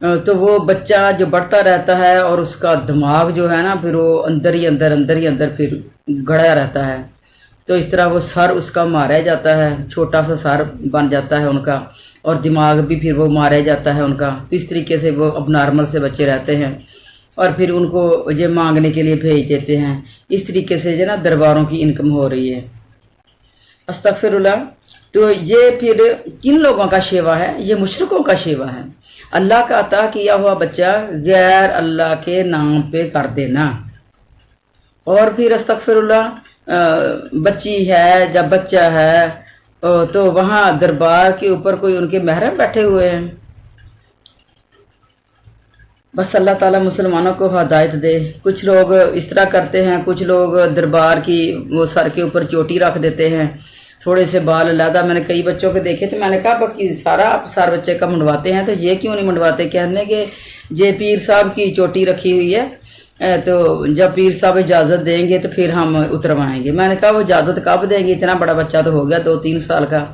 تو وہ بچہ جو بڑھتا رہتا ہے اور اس کا دماغ جو ہے نا پھر وہ اندر پھر گڑا رہتا ہے، تو اس طرح وہ سر اس کا مارا جاتا ہے، چھوٹا سا سر بن جاتا ہے ان کا، اور دماغ بھی پھر وہ مارا جاتا ہے ان کا، تو اس طریقے سے وہ اب نارمل سے بچے رہتے ہیں، اور پھر ان کو یہ مانگنے کے لیے بھیج دیتے ہیں۔ اس طریقے سے جو نا درباروں کی انکم ہو رہی ہے۔ استغفر اللہ۔ تو یہ پھر کن لوگوں کا شیوا ہے؟ یہ مشرکوں کا شیوا ہے۔ اللہ کا عطا کیا ہوا بچہ غیر اللہ کے نام پہ کر دینا، اور پھر استغفر اللہ بچی ہے جب بچہ ہے تو وہاں دربار کے اوپر کوئی ان کے محرم بیٹھے ہوئے ہیں۔ بس اللہ تعالیٰ مسلمانوں کو ہدایت دے۔ کچھ لوگ اس طرح کرتے ہیں، کچھ لوگ دربار کی وہ سر کے اوپر چوٹی رکھ دیتے ہیں، تھوڑے سے بال علیحدہ۔ میں نے کئی بچوں کے دیکھے تو میں نے کہا باقی سارا آپ سر بچے کا منڈواتے ہیں تو یہ کیوں نہیں منڈواتے؟ کہنے کہ یہ پیر صاحب کی چوٹی رکھی ہوئی ہے، تو جب پیر صاحب اجازت دیں گے تو پھر ہم اتروائیں گے۔ میں نے کہا وہ اجازت کب دیں گے؟ اتنا بڑا بچہ تو ہو گیا 2-3 سال کا۔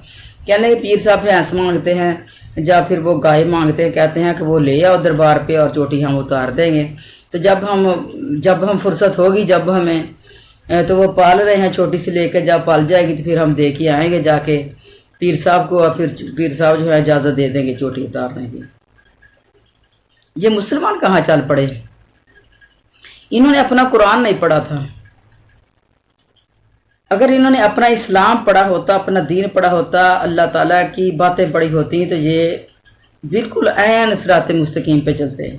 کہنے کہ پیر صاحب بھینس مانگتے ہیں یا پھر وہ گائے مانگتے ہیں، کہتے ہیں کہ وہ لے آؤ دربار پہ اور چوٹی ہم اتار دیں گے۔ تو جب ہم فرصت ہوگی، جب ہمیں تو وہ پال رہے ہیں چھوٹی سے لے کے، جب پال جائے گی تو پھر ہم دے کے آئیں گے جا کے پیر صاحب کو، اور پھر پیر صاحب جو ہے اجازت دے دیں گے چوٹی اتارنے کی۔ یہ مسلمان کہاں چل پڑے؟ انہوں نے اپنا قرآن نہیں پڑھا تھا۔ اگر انہوں نے اپنا اسلام پڑھا ہوتا، اپنا دین پڑھا ہوتا، اللہ تعالیٰ کی باتیں پڑھی ہوتی تو یہ بالکل عین صراط مستقیم پہ چلتے ہیں۔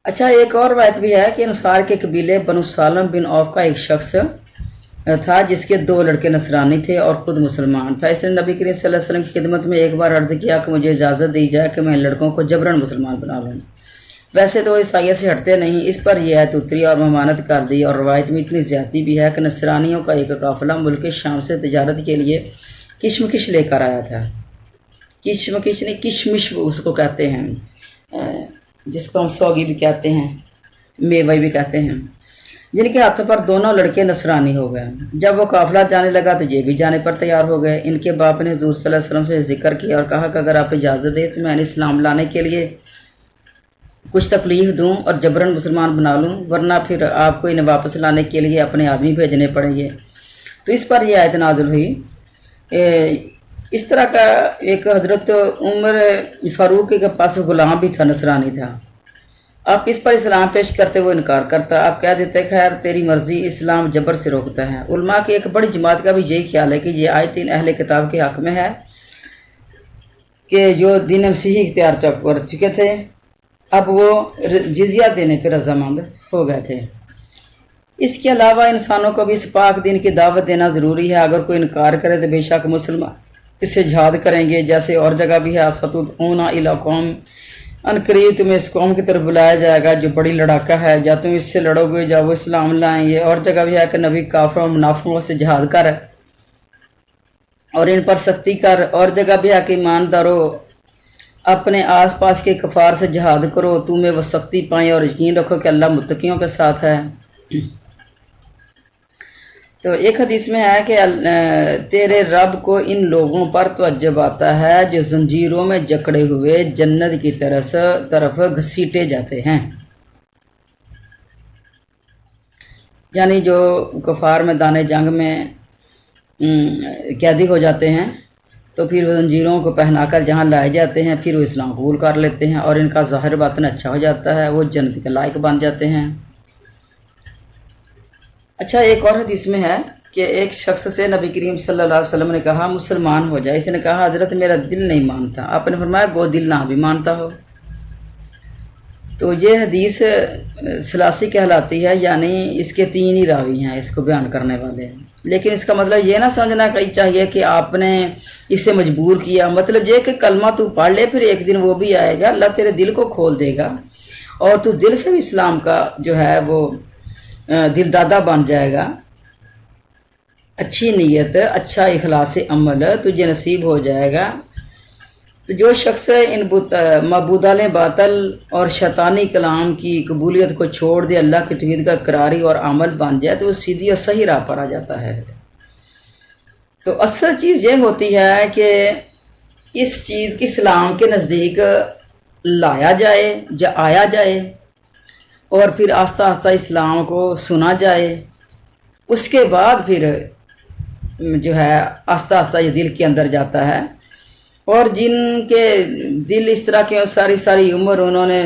اچھا، ایک اور روایت بھی ہے کہ انصار کے قبیلے بنو سالم بن عوف کا ایک شخص تھا جس کے 2 لڑکے نصرانی تھے اور خود مسلمان تھا۔ اس نے نبی کریم صلی اللہ علیہ وسلم کی خدمت میں ایک بار عرض کیا کہ مجھے اجازت دی جائے کہ میں ان لڑکوں کو جبراً مسلمان بنا لوں۔ ویسے تو عیسائیت سے ہٹتے نہیں، اس پر یہ آیت اتری اور ممانعت کر دی، اور روایت میں اتنی زیادتی بھی ہے کہ نصرانیوں کا ایک قافلہ ملک شام سے تجارت کے لیے کشمکش لے کر آیا تھا۔ کشمکش نہیں، کشمش اس کو کہتے ہیں، جس کو ہم سوگی بھی کہتے ہیں، میوہ بھی کہتے ہیں، جن کے ہاتھوں پر دونوں لڑکے نصرانی ہو گئے۔ جب وہ قافلہ جانے لگا تو یہ بھی جانے پر تیار ہو گئے۔ ان کے باپ نے حضور صلی اللہ علیہ وسلم سے ذکر کیا اور کہا کہ اگر آپ اجازت دیں تو میں انہیں اسلام لانے کے لیے کچھ تکلیف دوں اور جبراً مسلمان بنا لوں، ورنہ پھر آپ کو انہیں واپس لانے کے لیے اپنے آدمی بھیجنے پڑیں گے۔ تو اس پر یہ آیت نازل ہوئی۔ اس طرح کا ایک حضرت عمر فاروق کے پاس غلام بھی تھا، نصرانی تھا۔ آپ اس پر اسلام پیش کرتے وہ انکار کرتا، آپ کہہ دیتے خیر تیری مرضی، اسلام جبر سے روکتا ہے۔ علماء کی ایک بڑی جماعت کا بھی یہی خیال ہے کہ یہ آیت ان اہل کتاب کے حق میں ہے کہ جو دین مسیحی اختیار کر چکے تھے، اب وہ جزیہ دینے پہ رضامند ہو گئے تھے۔ اس کے علاوہ انسانوں کو بھی اس پاک دین کی دعوت دینا ضروری ہے۔ اگر کوئی انکار کرے تو بے شک مسلمان اس سے جہاد کریں گے، جیسے اور جگہ بھی ہے ستدعون الی قوم، ان قریب تمہیں اس قوم کی طرف بلایا جائے گا جو بڑی لڑاکا ہے، یا تم اس سے لڑو گے یا وہ اسلام لائیں گے۔ اور جگہ بھی ہے کہ نبی کافروں اور منافقوں سے جہاد کر اور ان پر سختی کر۔ اور جگہ بھی ہے کہ ایمانداروں اپنے آس پاس کے کفار سے جہاد کرو، تمہیں وہ سختی پائیں، اور یقین رکھو کہ اللہ متقیوں کے ساتھ ہے۔ تو ایک حدیث میں ہے کہ تیرے رب کو ان لوگوں پر تعجب آتا ہے جو زنجیروں میں جکڑے ہوئے جنت کی طرف گھسیٹے جاتے ہیں، یعنی جو کفار میدان جنگ میں قیدی ہو جاتے ہیں تو پھر وہ زنجیروں کو پہنا کر جہاں لائے جاتے ہیں، پھر وہ اسلام قبول کر لیتے ہیں اور ان کا ظاہر باطن اچھا ہو جاتا ہے، وہ جنت کے لائق بن جاتے ہیں۔ اچھا، ایک اور حدیث میں ہے کہ ایک شخص سے نبی کریم صلی اللہ علیہ وسلم نے کہا مسلمان ہو جائے۔ اس نے کہا حضرت میرا دل نہیں مانتا۔ آپ نے فرمایا گو دل نہ بھی مانتا ہو۔ تو یہ حدیث ثلاثی کہلاتی ہے، یعنی اس کے 3 ہی راوی ہیں اس کو بیان کرنے والے ہیں، لیکن اس کا مطلب یہ نہ سمجھنا چاہیے کہ آپ نے اسے مجبور کیا۔ مطلب یہ کہ کلمہ تو پڑھ لے، پھر ایک دن وہ بھی آئے گا، اللہ تیرے دل کو کھول دے گا اور تو دل سے بھی اسلام کا جو ہے وہ دل دادا بن جائے گا۔ اچھی نیت، اچھا اخلاص عمل تجھے نصیب ہو جائے گا۔ تو جو شخص ان معبودان باطل اور شیطانی کلام کی قبولیت کو چھوڑ دے، اللہ کی توحید کا اقراری اور عمل بن جائے تو وہ سیدھی اور صحیح راہ پر آ جاتا ہے۔ تو اصل چیز یہ ہوتی ہے کہ اس چیز کی اسلام کے نزدیک لایا جائے آیا جائے اور پھر آہستہ آہستہ اسلام کو سنا جائے، اس کے بعد پھر جو ہے آہستہ آہستہ یہ دل کے اندر جاتا ہے۔ اور جن کے دل اس طرح کے ساری عمر انہوں نے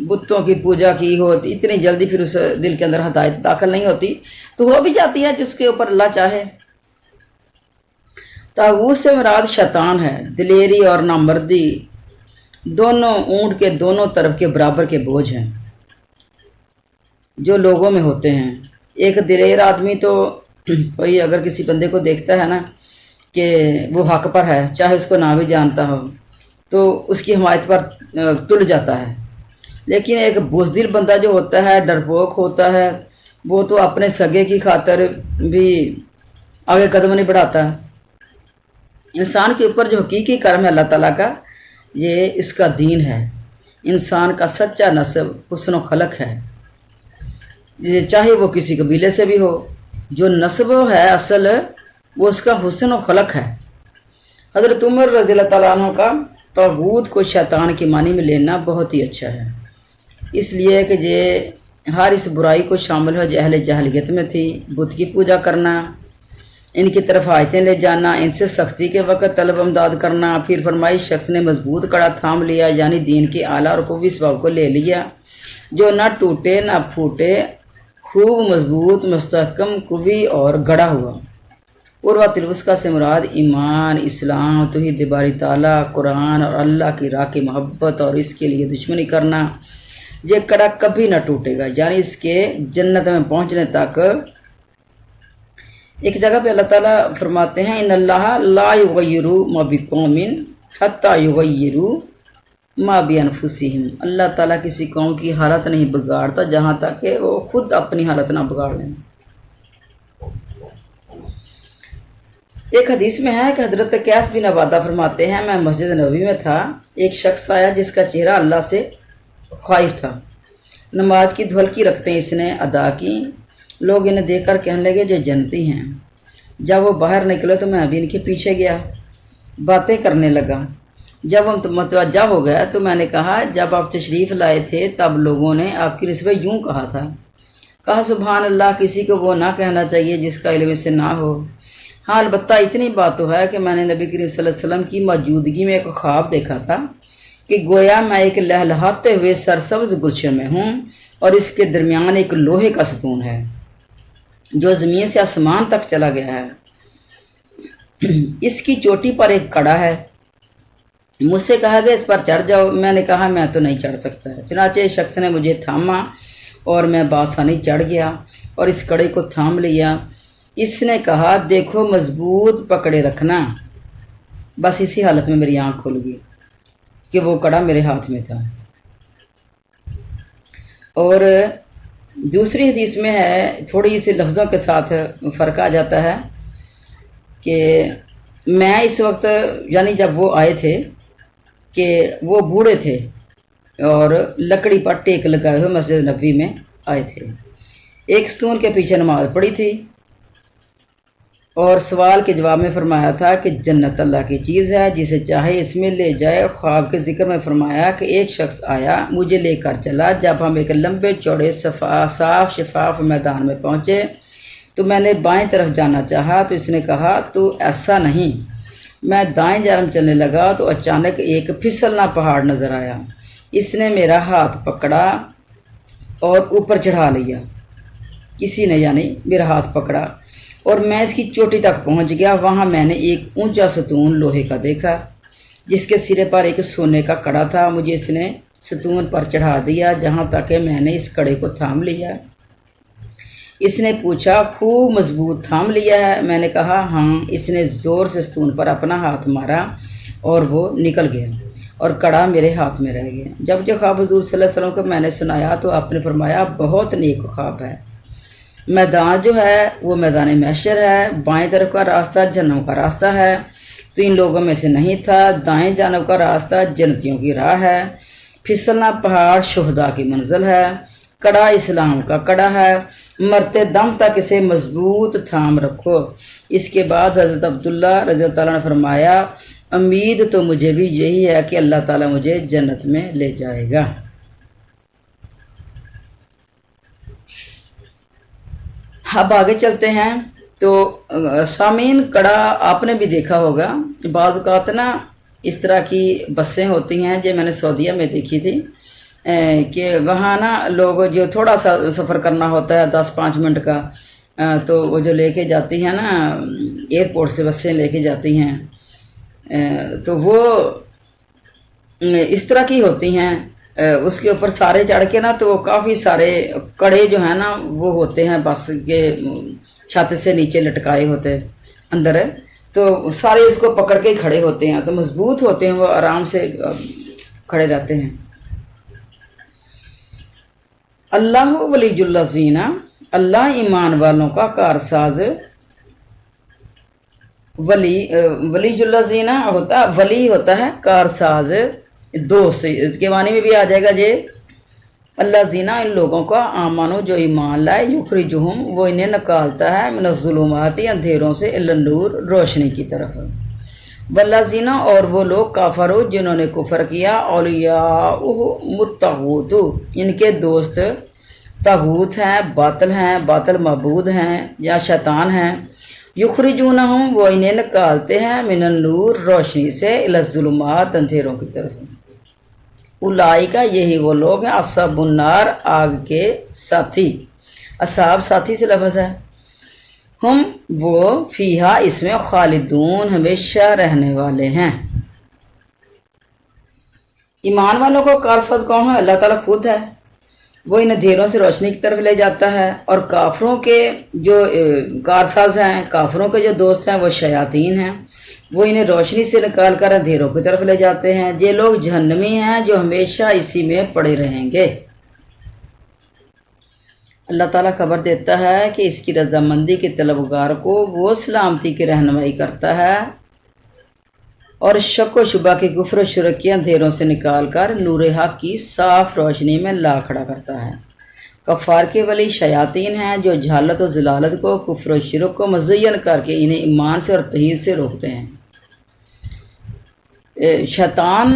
بتوں کی پوجا کی ہو، اتنی جلدی پھر اس دل کے اندر ہدایت داخل نہیں ہوتی، تو ہو بھی جاتی ہے جس کے اوپر اللہ چاہے۔ طاغوت سے مراد شیطان ہے۔ دلیری اور نامردی دونوں اونٹ کے دونوں طرف کے برابر کے بوجھ ہیں جو لوگوں میں ہوتے ہیں۔ ایک دلیر آدمی تو کوئی اگر کسی بندے کو دیکھتا ہے نا کہ وہ حق پر ہے، چاہے اس کو نہ بھی جانتا ہو، تو اس کی حمایت پر تل جاتا ہے۔ لیکن ایک بزدل بندہ جو ہوتا ہے، ڈرپوک ہوتا ہے، وہ تو اپنے سگے کی خاطر بھی آگے قدم نہیں بڑھاتا۔ انسان کے اوپر جو حقیقی کرم ہے اللہ تعالیٰ کا، یہ اس کا دین ہے۔ انسان کا سچا نسب حسن و خلق ہے، چاہے وہ کسی قبیلے سے بھی ہو۔ جو نسب ہے اصل، وہ اس کا حسن و خلق ہے۔ حضرت عمر رضی اللہ تعالیٰ عنہ کا طاغوت کو شیطان کی معنی میں لینا بہت ہی اچھا ہے، اس لیے کہ یہ ہر اس برائی کو شامل ہو جو اہل جاہلیت میں تھی، بت کی پوجا کرنا، ان کی طرف آیتیں لے جانا، ان سے سختی کے وقت طلب امداد کرنا۔ پھر فرمائی شخص نے مضبوط کڑا تھام لیا، یعنی دین کی اعلیٰ اور قوی اسباب کو لے لیا جو نہ ٹوٹے نہ پھوٹے، خوب مضبوط، مستحکم، قوی اور گڑا ہوا۔ عروۃ الوثقیٰ سے مراد ایمان، اسلام، توحید باری تعالیٰ، قرآن اور اللہ کی راہ کی محبت اور اس کے لیے دشمنی کرنا۔ یہ کڑا کبھی نہ ٹوٹے گا، یعنی اس کے جنت میں پہنچنے تک۔ ایک جگہ پہ اللہ تعالیٰ فرماتے ہیں ان اللہ لا یغیر ما بقوم حتی یغیروا ما بانفسہم۔ اللہ تعالیٰ کسی قوم کی حالت نہیں بگاڑتا جہاں تک کہ وہ خود اپنی حالت نہ بگاڑ لیں۔ ایک حدیث میں ہے کہ حضرت قیس بن عبادہ فرماتے ہیں میں مسجد نبوی میں تھا، ایک شخص آیا جس کا چہرہ اللہ سے خائف تھا۔ نماز کی دھولکی رکھتے اس نے ادا کی، لوگ انہیں دیکھ کر کہنے لگے جو جنتی ہیں۔ جب وہ باہر نکلے تو میں ابھی ان کے پیچھے گیا، باتیں کرنے لگا۔ جب ہم متوجہ ہو گیا تو میں نے کہا جب آپ تشریف لائے تھے تب لوگوں نے آپ کی نسبت یوں کہا تھا۔ کہا سبحان اللہ، کسی کو وہ نہ کہنا چاہیے جس کا علم سے نہ ہو۔ ہاں البتہ اتنی بات تو ہے کہ میں نے نبی کریم صلی اللہ علیہ وسلم کی موجودگی میں ایک خواب دیکھا تھا کہ گویا میں ایک لہلہاتے ہوئے سرسبز گلشن میں ہوں اور اس کے درمیان ایک لوہے کا ستون ہے جو زمین سے آسمان تک چلا گیا ہے۔ اس کی چوٹی پر ایک کڑا ہے۔ مجھ سے کہا گیا اس پر چڑھ جاؤ، میں نے کہا میں تو نہیں چڑھ سکتا۔ چنانچہ اس شخص نے مجھے تھاما اور میں بآسانی چڑھ گیا اور اس کڑے کو تھام لیا۔ اس نے کہا دیکھو مضبوط پکڑے رکھنا۔ بس اسی حالت میں میری آنکھ کھل گئی کہ وہ کڑا میرے ہاتھ میں تھا۔ اور دوسری حدیث میں ہے، تھوڑی سی لفظوں کے ساتھ فرق آ جاتا ہے کہ میں اس وقت یعنی جب وہ آئے تھے کہ وہ بوڑھے تھے اور لکڑی پر ٹیک لگائے ہوئے مسجد نبوی میں آئے تھے، ایک ستون کے پیچھے نماز پڑھی تھی اور سوال کے جواب میں فرمایا تھا کہ جنت اللہ کی چیز ہے، جسے چاہے اس میں لے جائے۔ خواب کے ذکر میں فرمایا کہ ایک شخص آیا مجھے لے کر چلا، جب ہم ایک لمبے چوڑے صاف شفاف میدان میں پہنچے تو میں نے بائیں طرف جانا چاہا تو اس نے کہا تو ایسا نہیں۔ میں دائیں جانب چلنے لگا تو اچانک ایک پھسلنا پہاڑ نظر آیا، اس نے میرا ہاتھ پکڑا اور اوپر چڑھا لیا، کسی نے یعنی میرا ہاتھ پکڑا اور میں اس کی چوٹی تک پہنچ گیا۔ وہاں میں نے ایک اونچا ستون لوہے کا دیکھا جس کے سرے پر ایک سونے کا کڑا تھا۔ مجھے اس نے ستون پر چڑھا دیا جہاں تک کہ میں نے اس کڑے کو تھام لیا۔ اس نے پوچھا خوب مضبوط تھام لیا ہے؟ میں نے کہا ہاں۔ اس نے زور سے ستون پر اپنا ہاتھ مارا اور وہ نکل گیا اور کڑا میرے ہاتھ میں رہ گیا۔ جب یہ خواب حضور صلی اللہ علیہ وسلم کو میں نے سنایا تو آپ نے فرمایا بہت نیک خواب ہے۔ میدان جو ہے وہ میدان محشر ہے، بائیں طرف کا راستہ جہنم کا راستہ ہے تو ان لوگوں میں سے نہیں تھا۔ دائیں جانب کا راستہ جنتیوں کی راہ ہے، پھسلنا پہاڑ شہداء کی منزل ہے، کڑا اسلام کا کڑا ہے، مرتے دم تک اسے مضبوط تھام رکھو۔ اس کے بعد حضرت عبداللہ رضی اللہ عنہ نے فرمایا امید تو مجھے بھی یہی ہے کہ اللہ تعالیٰ مجھے جنت میں لے جائے گا۔ اب آگے چلتے ہیں۔ تو سامعین، کڑا آپ نے بھی دیکھا ہوگا، بعض اوقات نا اس طرح کی بسیں ہوتی ہیں جو میں نے سعودیہ میں دیکھی تھی، کہ وہاں نا لوگ جو تھوڑا سا سفر کرنا ہوتا ہے 10-5 منٹ کا، تو وہ جو لے کے جاتی ہیں نا، ایئرپورٹ سے بسیں لے کے جاتی ہیں، تو وہ اس طرح کی ہوتی ہیں، اس کے اوپر سارے چڑھ کے نا تو کافی سارے کڑے جو ہیں نا وہ ہوتے ہیں بس کے چھت سے نیچے لٹکائے ہوتے اندر، تو سارے اس کو پکڑ کے کھڑے ہوتے ہیں، تو مضبوط ہوتے ہیں، وہ آرام سے کھڑے رہتے ہیں۔ اللہ ولی الذین، اللہ ایمان والوں کا کارساز، ولی الذین ولی ہوتا ہے کارساز، دوست کے معنی میں بھی آ جائے گا جی۔ اللہ زینا، ان لوگوں کا، آمانو جو ایمان لائے، یخرجہم وہ انہیں نکالتا ہے، من الظلمات اندھیروں سے، الی النور روشنی کی طرف، والذین اور وہ لوگ کافروا جنہوں نے کفر کیا، اولیاؤہم الطاغوت ان کے دوست طاغوت ہیں، باطل معبود ہیں یا شیطان ہیں، یخرجونہم وہ انہیں نکالتے ہیں، من النور روشنی سے، الی الظلمات اندھیروں کی طرف، اولئک یہی وہ لوگ ہیں، اصحاب النار آگ کے ساتھی، اصحاب ساتھی سے لفظ ہے، ہم وہ فیہا اس میں خالدون ہمیشہ رہنے والے ہیں۔ ایمان والوں کو کارساز کون ہے؟ اللہ تعالیٰ خود ہے، وہ ان اندھیروں سے روشنی کی طرف لے جاتا ہے، اور کافروں کے جو کارساز ہیں، کافروں کے جو دوست ہیں وہ شیاطین ہیں، وہ انہیں روشنی سے نکال کر اندھیروں کی طرف لے جاتے ہیں، یہ لوگ جہنمی ہیں جو ہمیشہ اسی میں پڑے رہیں گے۔ اللہ تعالیٰ خبر دیتا ہے کہ اس کی رضامندی کے طلبگار کو وہ سلامتی کی رہنمائی کرتا ہے، اور شک و شبہ کے کفر و شرک کے اندھیروں سے نکال کر نور حق کی صاف روشنی میں لا کھڑا کرتا ہے۔ کفار کے ولی شیاطین ہیں جو جہالت و ضلالت کو، کفر و شرک کو مزین کر کے انہیں ایمان سے اور توحید سے روکتے ہیں۔ شیطان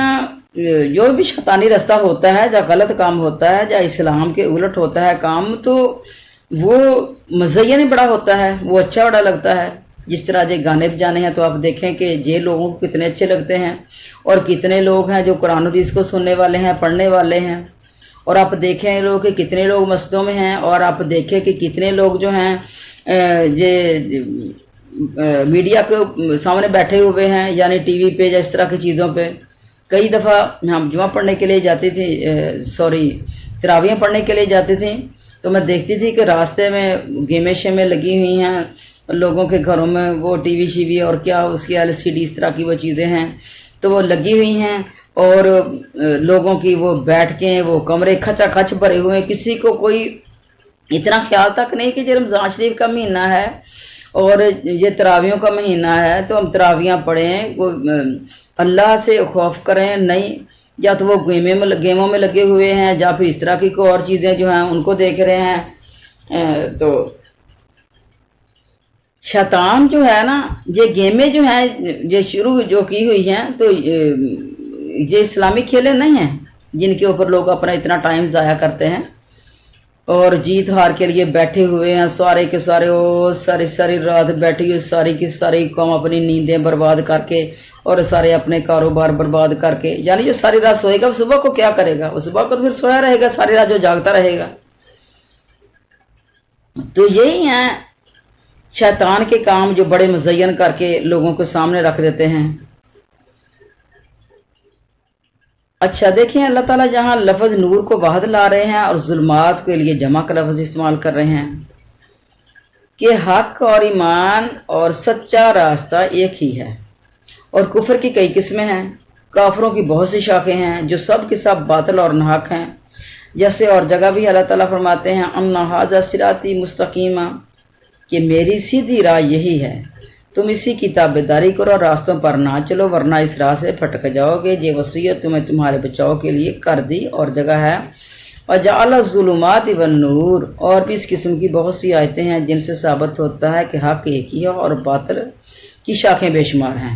جو بھی شیطانی رستہ ہوتا ہے، یا غلط کام ہوتا ہے، یا اسلام کے الٹ ہوتا ہے کام، تو وہ مزین بڑا ہوتا ہے، وہ اچھا بڑا لگتا ہے۔ جس طرح یہ گانے بجانے ہیں تو آپ دیکھیں کہ یہ لوگوں کو کتنے اچھے لگتے ہیں، اور کتنے لوگ ہیں جو قرآن و حدیث کو سننے والے ہیں، پڑھنے والے ہیں، اور آپ دیکھیں لوگ کہ کتنے لوگ مسجدوں میں ہیں، اور آپ دیکھیں کہ کتنے لوگ جو ہیں یہ میڈیا کے سامنے بیٹھے ہوئے ہیں، یعنی ٹی وی پہ یا اس طرح کی چیزوں پہ۔ کئی دفعہ ہم جمعہ پڑھنے کے لیے جاتی تھی، تراویحیں پڑھنے کے لیے جاتی تھیں، تو میں دیکھتی تھی کہ راستے میں گیمیں شیمیں لگی ہوئی ہیں، لوگوں کے گھروں میں وہ ٹی وی شیوی اور کیا اس کی LCD اس طرح کی وہ چیزیں ہیں، تو وہ لگی ہوئی ہیں، اور لوگوں کی وہ بیٹھ کے وہ کمرے کھچا کھچ بھرے ہوئے ہیں، کسی کو کوئی اتنا خیال تک نہیں کہ یہ رمضان شریف کا مہینہ ہے اور یہ تراویحوں کا مہینہ ہے تو ہم تراویحاں پڑھیں، اللہ سے خوف کریں، نہیں، یا تو وہ گیموں میں لگے ہوئے ہیں، یا پھر اس طرح کی کوئی اور چیزیں جو ہیں ان کو دیکھ رہے ہیں۔ تو شیطان جو ہے نا، یہ گیمیں جو ہیں یہ شروع جو کی ہوئی ہیں، تو یہ اسلامی کھیلیں نہیں ہیں جن کے اوپر لوگ اپنا اتنا ٹائم ضائع کرتے ہیں اور جیت ہار کے لیے بیٹھے ہوئے ہیں، سارے کے سارے ساری رات بیٹھی ہوئی، ساری کی ساری قوم اپنی نیندیں برباد کر کے اور سارے اپنے کاروبار برباد کر کے، یعنی جو ساری رات سوئے گا وہ صبح کو کیا کرے گا؟ وہ صبح کو پھر سویا رہے گا، ساری رات جو جاگتا رہے گا۔ تو یہی ہیں شیطان کے کام جو بڑے مزین کر کے لوگوں کو سامنے رکھ دیتے ہیں۔ اچھا دیکھیں، اللہ تعالیٰ جہاں لفظ نور کو واحد لا رہے ہیں اور ظلمات کے لیے جمع کا لفظ استعمال کر رہے ہیں کہ حق اور ایمان اور سچا راستہ ایک ہی ہے، اور کفر کی کئی قسمیں ہیں، کافروں کی بہت سی شاخیں ہیں جو سب کے سب باطل اور ناحق ہیں، جیسے اور جگہ بھی اللہ تعالیٰ فرماتے ہیں ان ھذا صراطی مستقیم، کہ میری سیدھی راہ یہی ہے، تم اسی کی تابعداری کرو، راستوں پر نہ چلو ورنہ اس راہ سے پھٹک جاؤ گے، یہ وصیت تمہیں تمہارے بچاؤ کے لیے کر دی۔ اور جگہ ہے وَجَعَلَ الظُّلُمَاتِ وَالنُّورَ، اور بھی اس قسم کی بہت سی آیتیں ہیں جن سے ثابت ہوتا ہے کہ حق ایک ہی ہے اور باطل کی شاخیں بے شمار ہیں۔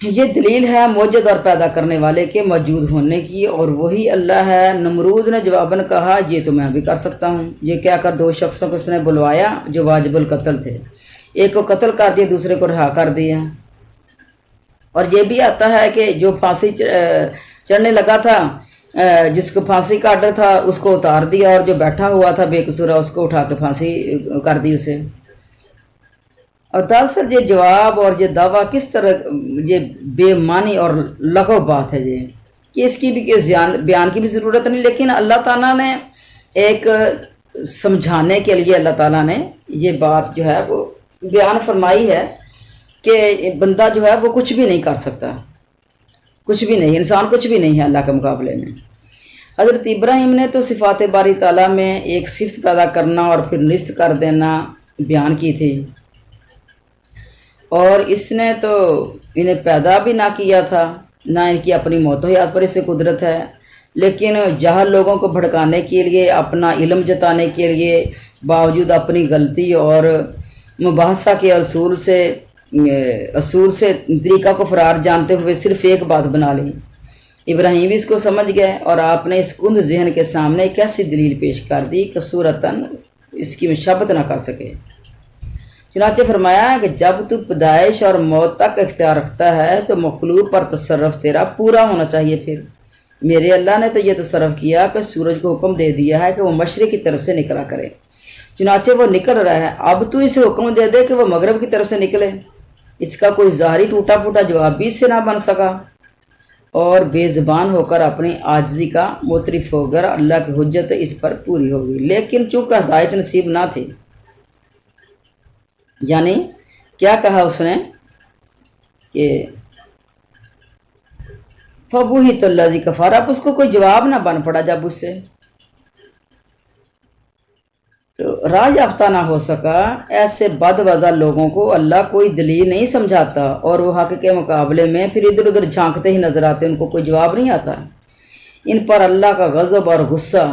یہ دلیل ہے موجد اور پیدا کرنے والے کے موجود ہونے کی، اور وہی اللہ ہے۔ نمرود نے جواباً کہا یہ تو میں بھی کر سکتا ہوں۔ یہ کہہ کر 2 شخصوں کو اس نے بلوایا جو واجب القتل تھے، ایک کو قتل کر دیا، دوسرے کو رہا کر دیا۔ اور یہ بھی آتا ہے کہ جو پھانسی چڑھنے لگا تھا، جس کو پھانسی کا آرڈر تھا اس کو اتار دیا، اور جو بیٹھا ہوا تھا بے قصور اس کو اٹھا کے پھانسی کر دی اسے۔ اور دراصل یہ جواب اور یہ دعویٰ کس طرح یہ بے معنی اور لغو بات ہے یہ، کہ اس کی بھی بیان کی بھی ضرورت نہیں، لیکن اللہ تعالیٰ نے ایک سمجھانے کے لیے اللہ تعالیٰ نے یہ بات جو ہے وہ بیان فرمائی ہے کہ بندہ جو ہے وہ کچھ بھی نہیں کر سکتا، کچھ بھی نہیں، انسان کچھ بھی نہیں ہے اللہ کے مقابلے میں۔ حضرت ابراہیم نے تو صفات باری تعالیٰ میں ایک صفت پیدا کرنا اور پھر نصب کر دینا بیان کی تھی، اور اس نے تو انہیں پیدا بھی نہ کیا تھا، نہ ان کی اپنی موت و حیات پر اسے قدرت ہے، لیکن جاہل لوگوں کو بھڑکانے کے لیے، اپنا علم جتانے کے لیے، باوجود اپنی غلطی اور مباحثہ کے اصول سے طریقہ کو فرار جانتے ہوئے صرف ایک بات بنا لی۔ ابراہیم بھی اس کو سمجھ گئے، اور آپ نے اس کند ذہن کے سامنے ایک ایسی دلیل پیش کر دی کہ صورتاً اس کی مشابہت نہ کر سکے۔ چنانچہ فرمایا کہ جب تو پیدائش اور موت تک اختیار رکھتا ہے تو مخلوق پر تصرف تیرا پورا ہونا چاہیے۔ پھر میرے اللہ نے تو یہ تصرف کیا کہ سورج کو حکم دے دیا ہے کہ وہ مشرق کی طرف سے نکلا کرے، چنانچہ وہ نکل رہا ہے، اب تو اسے حکم دے دے کہ وہ مغرب کی طرف سے نکلے۔ اس کا کوئی ظاہری ٹوٹا پھوٹا جواب بھی اس سے نہ بن سکا، اور بے زبان ہو کر اپنی عاجزی کا معترف ہو کر اللہ کی حجت اس پر پوری ہوگی، لیکن چونکہ ہدایت نصیب نہ تھی۔ یعنی کیا کہا اس نے کہ فَبُہِتَ الَّذِي كَفَرَ، اب اس کو کوئی جواب نہ بن پڑا جب اس سے تو راہ یافتہ نہ ہو سکا۔ ایسے بد وضع لوگوں کو اللہ کوئی دلیل نہیں سمجھاتا، اور وہ حق کے مقابلے میں پھر ادھر ادھر جھانکتے ہی نظر آتے، ان کو کوئی جواب نہیں آتا۔ ان پر اللہ کا غضب اور غصہ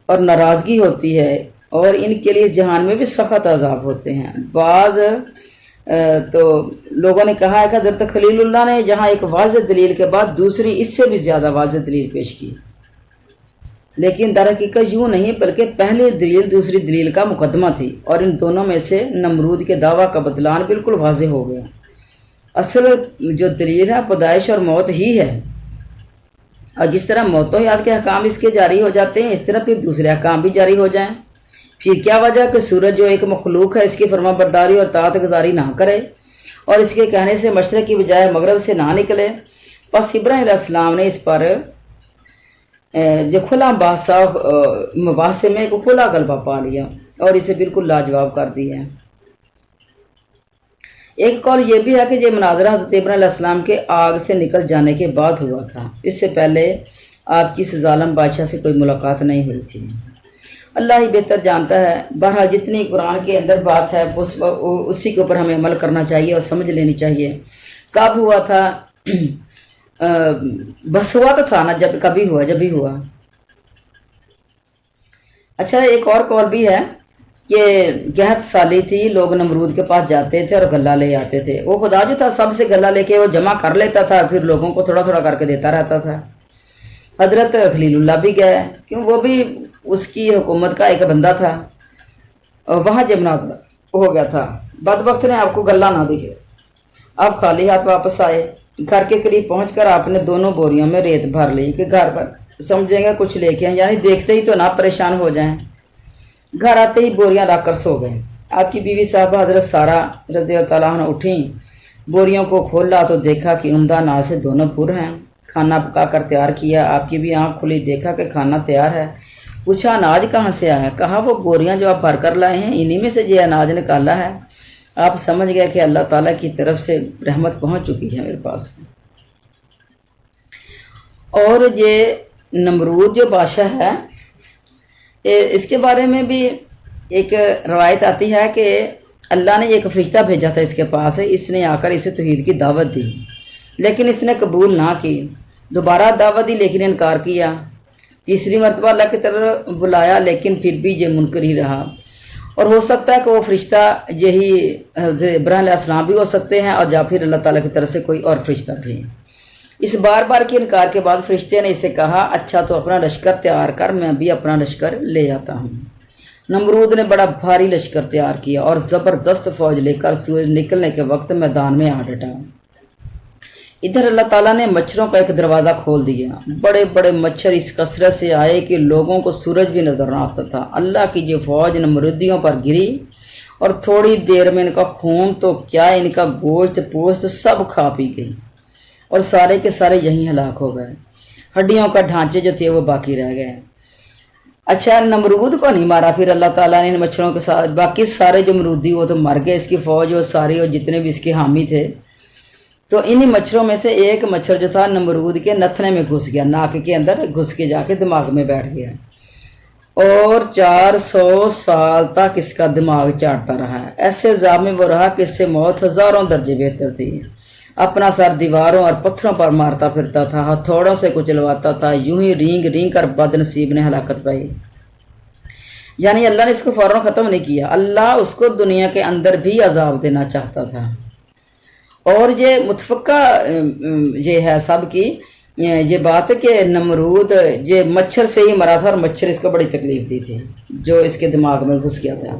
اور ناراضگی ہوتی ہے، اور ان کے لیے جہان میں بھی سخت عذاب ہوتے ہیں۔ بعض تو لوگوں نے کہا ہے کہ حضرت خلیل اللہ نے جہاں ایک واضح دلیل کے بعد دوسری اس سے بھی زیادہ واضح دلیل پیش کی، لیکن در حقیقت یوں نہیں، بلکہ پہلی دلیل دوسری دلیل کا مقدمہ تھی، اور ان دونوں میں سے نمرود کے دعویٰ کا بطلان بالکل واضح ہو گیا۔ اصل جو دلیل ہے پیدائش اور موت ہی ہے، اور جس طرح موت و حیات کے احکام اس کے جاری ہو جاتے ہیں، اس طرح پھر دوسرے احکام بھی جاری ہو جائیں۔ پھر کیا وجہ کہ سورج جو ایک مخلوق ہے اس کی فرما برداری اور طاعت گزاری نہ کرے، اور اس کے کہنے سے مشرق کی بجائے مغرب سے نہ نکلے؟ پس ابراہیم علیہ السلام نے اس پر جو کھلا مباحثے میں ایک کھلا غلبہ پا لیا اور اسے بالکل لاجواب کر دیا۔ ایک قول یہ بھی ہے کہ یہ مناظرہ حضرت ابراہیم علیہ السلام کے آگ سے نکل جانے کے بعد ہوا تھا، اس سے پہلے آپ کی اس ظالم بادشاہ سے کوئی ملاقات نہیں ہوئی تھی۔ اللہ ہی بہتر جانتا ہے۔ بہرحال جتنی قرآن کے اندر بات ہے اسی کے اوپر ہمیں عمل کرنا چاہیے اور سمجھ لینی چاہیے۔ کب ہوا تھا؟ بس ہوا تو تھا نا، جب بھی ہوا۔ اچھا، ایک اور قول بھی ہے کہ قحط سالی تھی، لوگ نمرود کے پاس جاتے تھے اور غلہ لے آتے تھے، وہ خدا جو تھا سب سے غلہ لے کے وہ جمع کر لیتا تھا، پھر لوگوں کو تھوڑا تھوڑا کر کے دیتا رہتا تھا۔ حضرت خلیل اللہ بھی گئے، کیوں وہ بھی اس کی حکومت کا ایک بندہ تھا، اور وہاں جب مناظرہ ہو گیا تھا، بدبخت نے آپ کو غلہ نہ دکھے، آپ خالی ہاتھ واپس آئے۔ گھر کے قریب پہنچ کر آپ نے دونوں بوریوں میں ریت بھر لی کہ گھر پر سمجھیں گے کچھ لے کے آئیں، یعنی دیکھتے ہی تو نہ پریشان ہو جائیں۔ گھر آتے ہی بوریاں رکھ کر سو گئے۔ آپ کی بیوی صاحبہ حضرت سارہ رضی اللہ تعالیٰ عنہ اٹھیں، بوریوں کو کھولا تو دیکھا کہ عمدہ ناز سے دونوں پر ہیں، کھانا پکا کر تیار کیا۔ آپ کی بھی آنکھ کھلی، دیکھا کہ کھانا تیار ہے۔ پوچھا اناج کہاں سے آیا ہے؟ کہا وہ بوریاں جو آپ بھر کر لائے ہیں انہی میں سے یہ اناج نکالا ہے۔ آپ سمجھ گئے کہ اللہ تعالیٰ کی طرف سے رحمت پہنچ چکی ہے میرے پاس۔ اور یہ نمرود جو بادشاہ ہے، اس کے بارے میں بھی ایک روایت آتی ہے کہ اللہ نے ایک فرشتہ بھیجا تھا اس کے پاس، اس نے آ کر اسے توحید کی دعوت دی، لیکن اس نے قبول نہ کی۔ دوبارہ دعوت دی لیکن انکار کیا۔ تیسری مرتبہ اللہ کی طرف بلایا لیکن پھر بھی یہ منکر ہی رہا، اور ہو سکتا ہے کہ وہ فرشتہ یہی حضرت ابراہیم علیہ السلام بھی ہو سکتے ہیں، اور یا پھر اللہ تعالیٰ کی طرف سے کوئی اور فرشتہ بھی۔ اس بار بار کے انکار کے بعد فرشتے نے اسے کہا اچھا تو اپنا لشکر تیار کر، میں بھی اپنا لشکر لے آتا ہوں۔ نمرود نے بڑا بھاری لشکر تیار کیا اور زبردست فوج لے کر سورج نکلنے کے وقت میدان میں آ ڈٹا۔ ادھر اللہ تعالیٰ نے مچھروں کا ایک دروازہ کھول دیا، بڑے بڑے مچھر اس کثرت سے آئے کہ لوگوں کو سورج بھی نظر نہ آتا تھا۔ اللہ کی یہ فوج نمرودیوں پر گری اور تھوڑی دیر میں ان کا خون تو کیا ان کا گوشت پوست سب کھا پی گئی، اور سارے کے سارے یہیں ہلاک ہو گئے، ہڈیوں کا ڈھانچے جو تھے وہ باقی رہ گئے۔ اچھا نمرود کو نہیں مارا پھر اللہ تعالیٰ نے ان مچھروں کے ساتھ، باقی سارے جو مرودی وہ تو مر گئے، اس کی فوج اور ساری اور جتنے بھی اس کے حامی تھے۔ تو انہی مچھروں میں سے ایک مچھر جو تھا نمرود کے نتھنے میں گھس گیا، ناک کے اندر گھس کے جا کے دماغ میں بیٹھ گیا، اور 400 سال تک اس کا دماغ چاٹتا رہا۔ ایسے عذاب میں وہ رہا کہ اس سے موت ہزاروں درجے بہتر تھی۔ اپنا سر دیواروں اور پتھروں پر مارتا پھرتا تھا، ہتھوڑوں سے کچلواتا تھا، یوں ہی رینگ رینگ کر بد نصیب نے ہلاکت پائی۔ یعنی اللہ نے اس کو فوراً ختم نہیں کیا، اللہ اس کو دنیا کے اندر بھی عذاب دینا چاہتا تھا۔ اور یہ متفقہ یہ ہے سب کی یہ بات کہ نمرود یہ مچھر سے ہی مرا تھا، اور مچھر اس کو بڑی تکلیف دی تھی جو اس کے دماغ میں گھس گیا تھا۔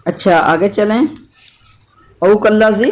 اچھا آگے چلیں۔ او کلّا زی